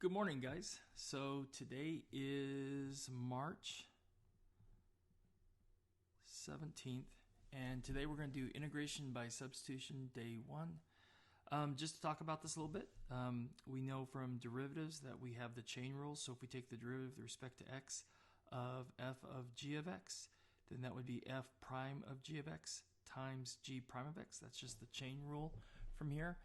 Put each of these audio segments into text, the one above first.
Good morning, guys. So today is March 17th, and today we're going to do integration by substitution day 1. Just to talk about this a little bit, we know from derivatives that we have the chain rule. So if we take the derivative with respect to x of f of g of x, then that would be f prime of g of x times g prime of x. That's just the chain rule from here.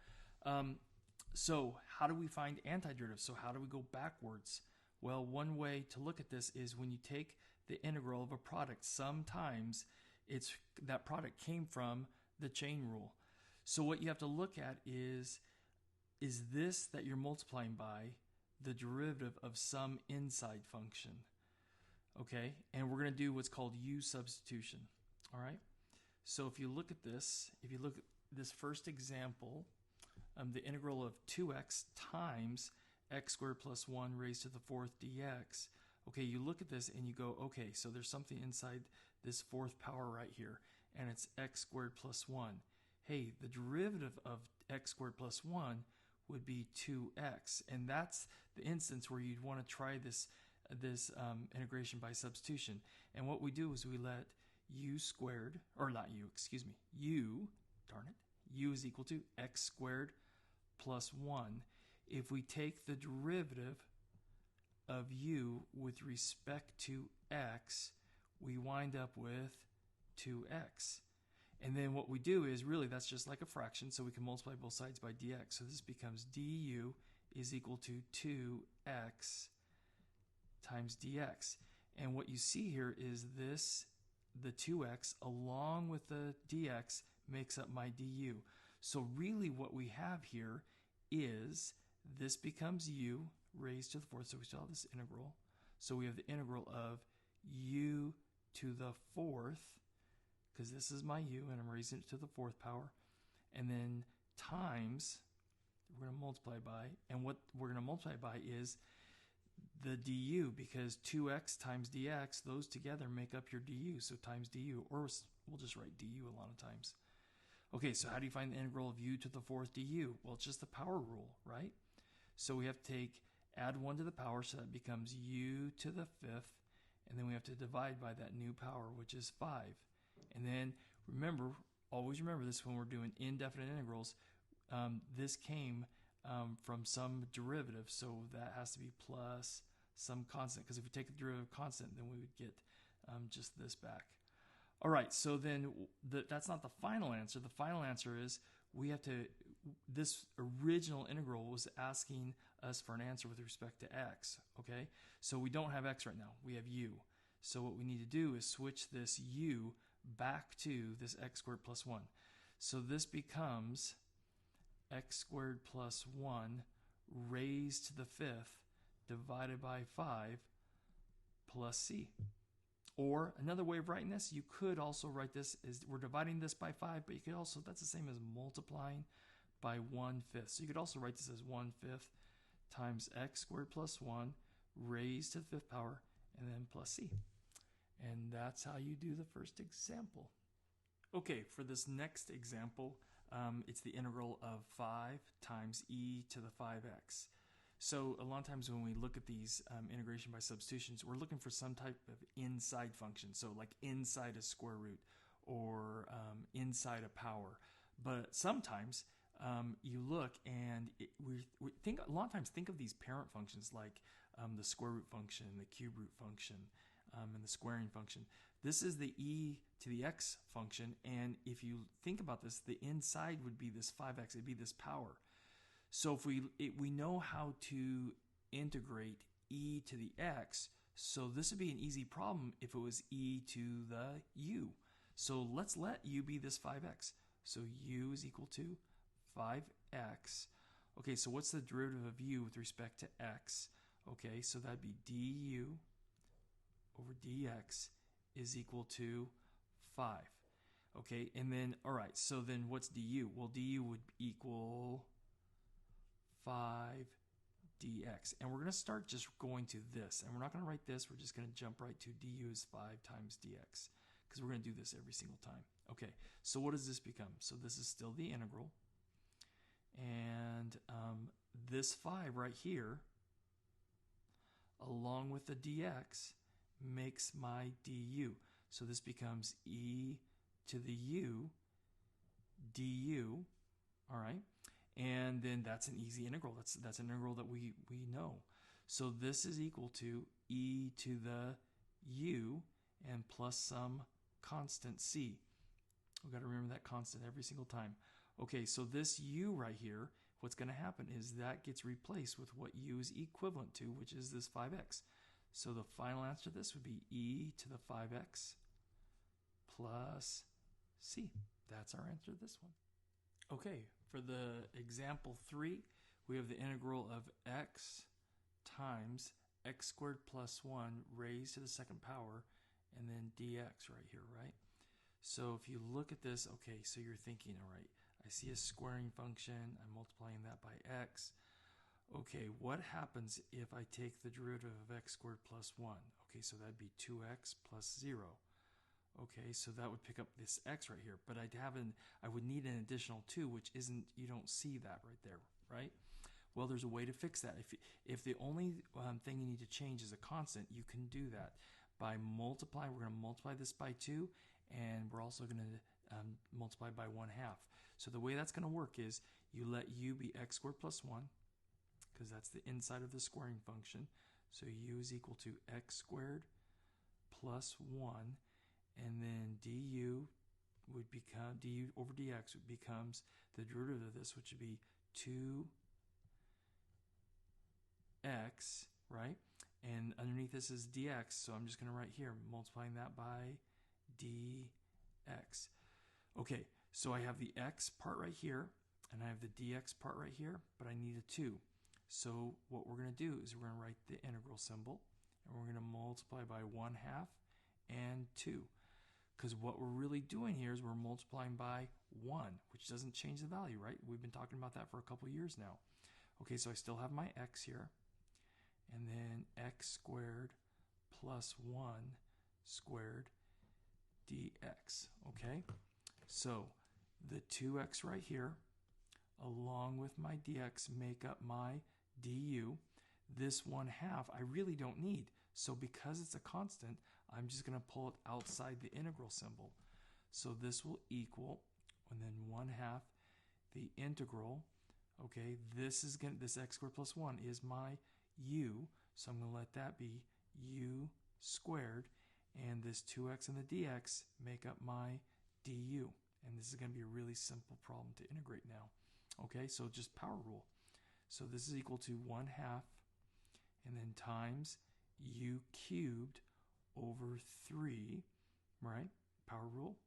So how do we find antiderivatives? So how do we go backwards? Well, one way to look at this is when you take the integral of a product, sometimes that product came from the chain rule. So what you have to look at is this that you're multiplying by the derivative of some inside function? Okay, and we're going to do what's called U substitution. All right, so if you look at this first example, the integral of 2x times x squared plus 1 raised to the fourth dx. Okay, you look at this and you go, okay, so there's something inside this fourth power right here, and it's x squared plus 1. Hey, the derivative of x squared plus 1 would be 2x, and that's the instance where you'd want to try this integration by substitution. And what we do is we let u squared, or not u, excuse me, u, darn it, u is equal to x squared plus 1. If we take the derivative of u with respect to x, we wind up with 2x. And then what we do is, really, that's just like a fraction, so we can multiply both sides by dx. So this becomes du is equal to 2x times dx. And what you see here is this, the 2x along with the dx makes up my du. So really what we have here is this becomes u raised to the fourth, so we still have this integral. So we have the integral of u to the fourth, because this is my u and I'm raising it to the fourth power, and then times, we're going to multiply by, and what we're going to multiply by is the du, because 2x times dx, those together make up your du, so times du, or we'll just write du a lot of times. Okay, so how do you find the integral of u to the fourth du? Well, it's just the power rule, right? So we have to add 1 to the power, so that becomes u to the fifth, and then we have to divide by that new power, which is 5. And then remember, always remember this when we're doing indefinite integrals, this came from some derivative, so that has to be plus some constant, because if we take the derivative constant, then we would get just this back. All right, so then that's not the final answer. The final answer is this original integral was asking us for an answer with respect to x, okay? So we don't have x right now, we have u. So what we need to do is switch this u back to this x squared plus 1. So this becomes x squared plus 1 raised to the fifth divided by 5 plus c. Or another way of writing this, you could also write this as we're dividing this by 5, but you could also, that's the same as multiplying by 1/5. So you could also write this as 1/5 times x squared plus 1 raised to the fifth power, and then plus c. And that's how you do the first example. Okay, for this next example, it's the integral of 5 times e to the 5x. So a lot of times when we look at these integration by substitutions, we're looking for some type of inside function. So like inside a square root or inside a power. But sometimes you look and a lot of times think of these parent functions like the square root function, the cube root function, and the squaring function. This is the e to the x function, and if you think about this, the inside would be this 5x, it'd be this power. So if we know how to integrate e to the x, so this would be an easy problem if it was e to the u. So let's let u be this 5x. So u is equal to 5x. Okay, so what's the derivative of u with respect to x? Okay, so that'd be du over dx is equal to 5. Okay, and then, all right, so then what's du? Well, du would equal 5 dx. And we're going to start just going to this. And we're not going to write this. We're just going to jump right to du is 5 times dx, because we're going to do this every single time. Okay, so what does this become? So this is still the integral. And this 5 right here along with the dx makes my du. So this becomes e to the u du, all right? And then that's an easy integral. That's an integral that we know. So this is equal to e to the u and plus some constant c. We've got to remember that constant every single time. Okay, so this u right here, what's going to happen is that gets replaced with what u is equivalent to, which is this 5x. So the final answer to this would be e to the 5x plus c. That's our answer to this one. Okay, for the example 3, we have the integral of x times x squared plus 1 raised to the second power, and then dx right here, right? So if you look at this, okay, so you're thinking, all right, I see a squaring function, I'm multiplying that by x. Okay, what happens if I take the derivative of x squared plus 1? Okay, so that'd be 2x plus 0. Okay, so that would pick up this x right here, but I would need an additional 2, which isn't, you don't see that right there, right? Well, there's a way to fix that. If the only thing you need to change is a constant, you can do that. By multiplying, we're going to multiply this by 2, and we're also going to multiply by 1/2. So the way that's going to work is you let u be x squared plus 1, because that's the inside of the squaring function. So u is equal to x squared plus 1, and then du would become, du over dx becomes the derivative of this, which would be 2x, right? And underneath this is dx, so I'm just going to write here, multiplying that by dx. Okay, so I have the x part right here, and I have the dx part right here, but I need a 2. So what we're going to do is we're going to write the integral symbol, and we're going to multiply by 1/2 and 2. Because what we're really doing here is we're multiplying by 1, which doesn't change the value, right? We've been talking about that for a couple years now. Okay, so I still have my x here, and then x squared plus 1 squared dx, okay? So the 2x right here, along with my dx, make up my du. This 1/2 I really don't need. So because it's a constant, I'm just going to pull it outside the integral symbol. So this will equal, and then 1/2 the integral. Okay, this x squared plus 1 is my u, so I'm going to let that be u squared, and this 2x and the dx make up my du. And this is going to be a really simple problem to integrate now. Okay, so just power rule. So this is equal to 1/2, and then times u cubed over 3, right? Power rule.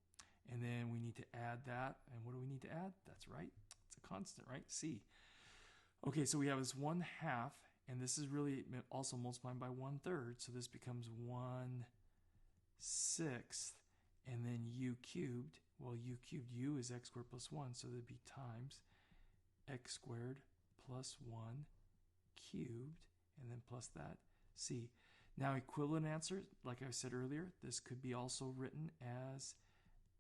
And then we need to add that. And what do we need to add? That's right. It's a constant, right? C. Okay, so we have this 1/2, and this is really also multiplying by 1/3. So this becomes 1/6, and then u cubed. Well, u cubed, u is x squared plus 1, so that'd be times x squared plus 1 cubed, and then plus that c. Now, equivalent answer, like I said earlier, this could be also written as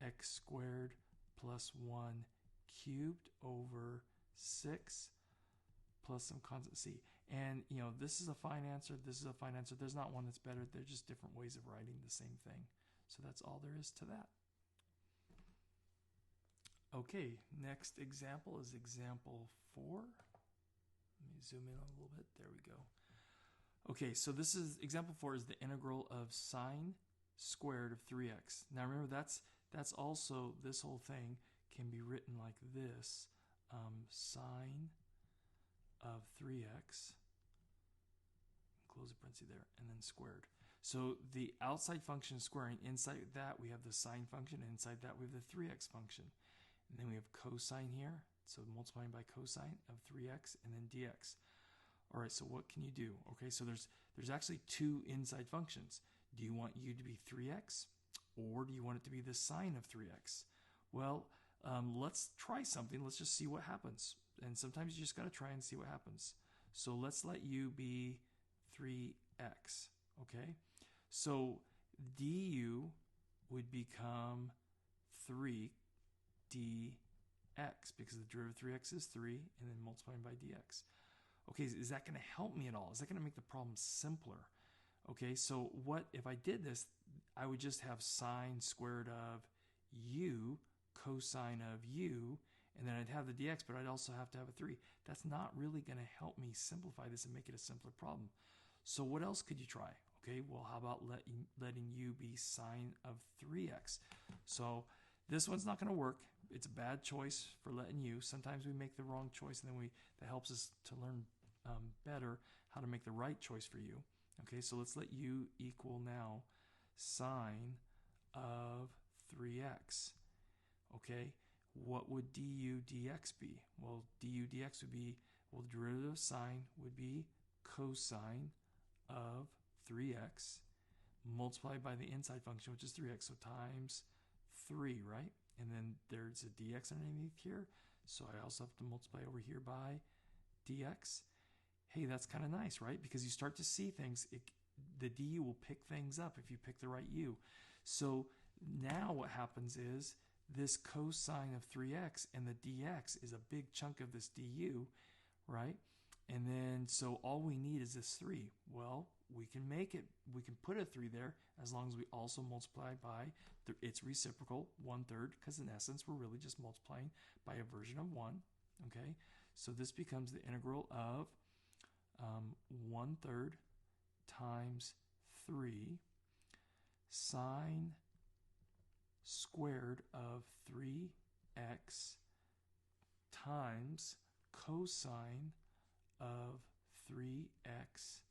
x squared plus 1 cubed over 6 plus some constant c. And, you know, this is a fine answer, this is a fine answer. There's not one that's better. They're just different ways of writing the same thing. So that's all there is to that. Okay, next example is example 4. Let me zoom in a little bit. There we go. Okay, so this is example 4 is the integral of sine squared of 3x. Now remember, that's also, this whole thing can be written like this, sine of 3x, close the parenthesis there, and then squared. So the outside function is squaring. Inside that we have the sine function, and inside that we have the 3x function. And then we have cosine here, so multiplying by cosine of 3x and then dx. All right, so what can you do? Okay, so there's actually 2 inside functions. Do you want u to be 3x, or do you want it to be the sine of 3x? Well, let's try something. Let's just see what happens. And sometimes you just got to try and see what happens. So let's let u be 3x, okay? So du would become 3 dx, because the derivative of 3x is 3, and then multiplying by dx. Okay, is that going to help me at all? Is that going to make the problem simpler? Okay, so what if I did this? I would just have sine squared of u cosine of u, and then I'd have the dx, but I'd also have to have a 3. That's not really going to help me simplify this and make it a simpler problem. So what else could you try? Okay, well, how about letting u be sine of 3x? So this one's not going to work. It's a bad choice for letting u. Sometimes we make the wrong choice, and then that helps us to learn better how to make the right choice for u. Okay, so let's let u equal now sine of 3x. Okay, what would du dx be? Well, du dx would be, well, the derivative of sine would be cosine of 3x multiplied by the inside function, which is 3x, so times 3, right? And then there's a dx underneath here, so I also have to multiply over here by dx. Hey, that's kind of nice, right? Because you start to see things, the du will pick things up if you pick the right u. So now what happens is this cosine of 3x and the dx is a big chunk of this du, right? And then, so all we need is this 3. Well, we can put a 3 there as long as we also multiply by its reciprocal, 1/3, because in essence, we're really just multiplying by a version of 1, okay? So this becomes the integral of 1/3 times 3 sine squared of 3x times cosine of 3x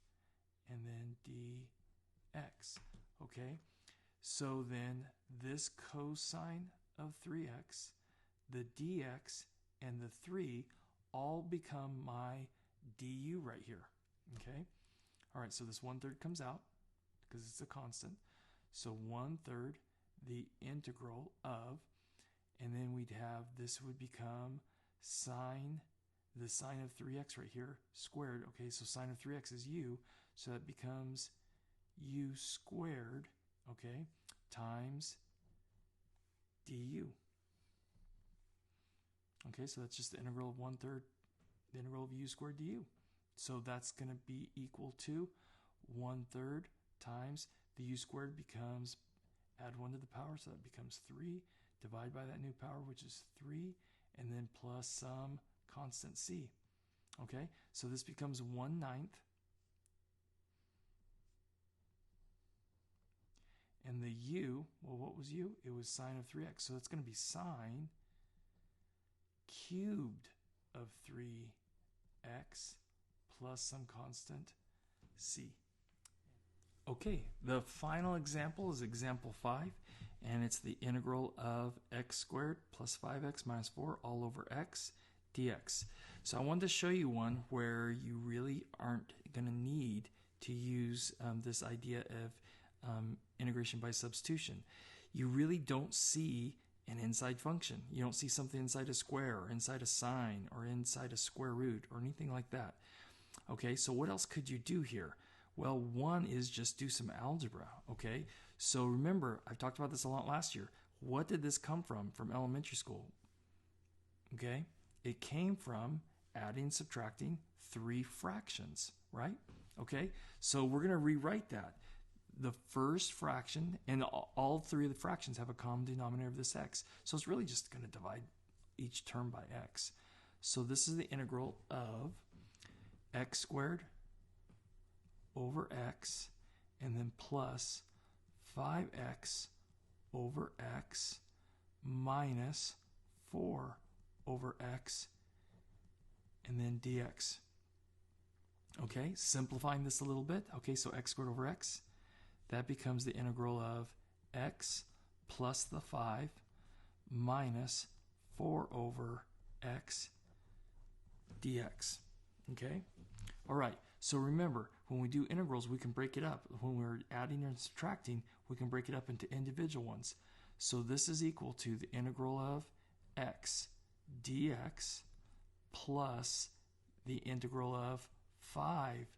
and then dx. Okay, so then this cosine of 3x, the dx, and the 3 all become my du right here. Okay, all right, so this 1/3 comes out because it's a constant. So 1/3 the integral of, and then we'd have, this would become the sine of 3x right here squared. Okay, so sine of 3x is u, so that becomes u squared, okay, times du. Okay, so that's just the integral of 1/3, the integral of u squared du. So that's going to be equal to 1/3 times the u squared becomes, add 1 to the power, so that becomes 3, divide by that new power, which is 3, and then plus some constant c. Okay, so this becomes 1/9. And the u, well, what was u? It was sine of 3x, so it's going to be sine cubed of 3x plus some constant c. Okay, the final example is example 5, and it's the integral of x squared plus 5x minus 4 all over x dx. So I wanted to show you one where you really aren't going to need to use this idea of integration by substitution. You really don't see an inside function. You don't see something inside a square or inside a sine or inside a square root or anything like that. Okay, so what else could you do here? Well, one is just do some algebra, okay? So remember, I've talked about this a lot last year. What did this come from elementary school? Okay, it came from adding and subtracting 3 fractions, right? Okay, so we're going to rewrite that. The first fraction, and all 3 of the fractions have a common denominator of this x. So it's really just going to divide each term by x. So this is the integral of x squared over x, and then plus 5x over x minus 4 over x, and then dx. Okay, simplifying this a little bit. Okay, so x squared over x, that becomes the integral of x plus the 5 minus 4 over x dx. Okay, all right. So remember, when we do integrals, we can break it up. When we're adding and subtracting, we can break it up into individual ones. So this is equal to the integral of x dx plus the integral of 5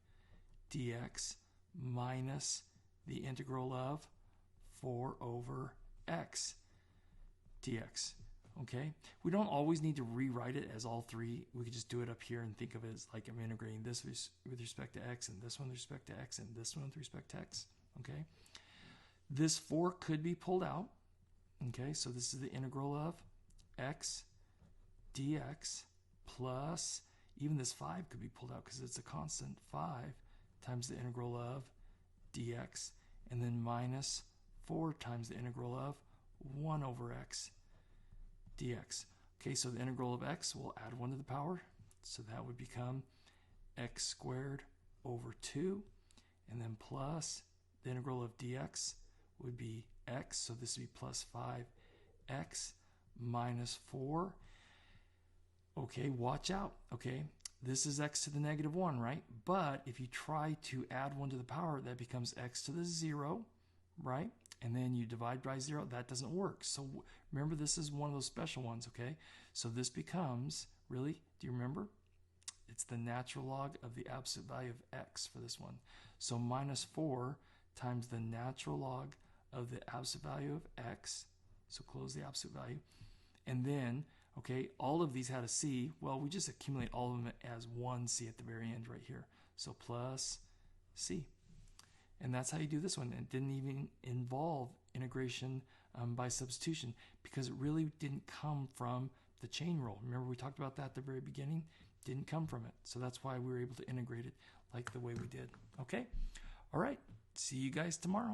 dx minus the integral of 4 over x dx. Okay, we don't always need to rewrite it as all three. We could just do it up here and think of it as like I'm integrating this with respect to x, and this one with respect to x, and this one with respect to x. Okay, this 4 could be pulled out. Okay, so this is the integral of x dx plus, even this 5 could be pulled out because it's a constant, 5 times the integral of dx, and then minus 4 times the integral of 1 over x dx. Okay, so the integral of x, we'll add 1 to the power, so that would become x squared over 2, and then plus the integral of dx would be x, so this would be plus 5x minus 4. Okay, watch out. Okay, this is x to the negative 1, right? But if you try to add 1 to the power, that becomes x to the 0, right? And then you divide by 0, that doesn't work. So remember, this is one of those special ones, okay? So this becomes, really, do you remember? It's the natural log of the absolute value of x for this one. So minus 4 times the natural log of the absolute value of x, so close the absolute value. And then, okay, all of these had a c. Well, we just accumulate all of them as one c at the very end right here. So plus c. And that's how you do this one. It didn't even involve integration by substitution because it really didn't come from the chain rule. Remember we talked about that at the very beginning? Didn't come from it. So that's why we were able to integrate it like the way we did. Okay? All right. See you guys tomorrow.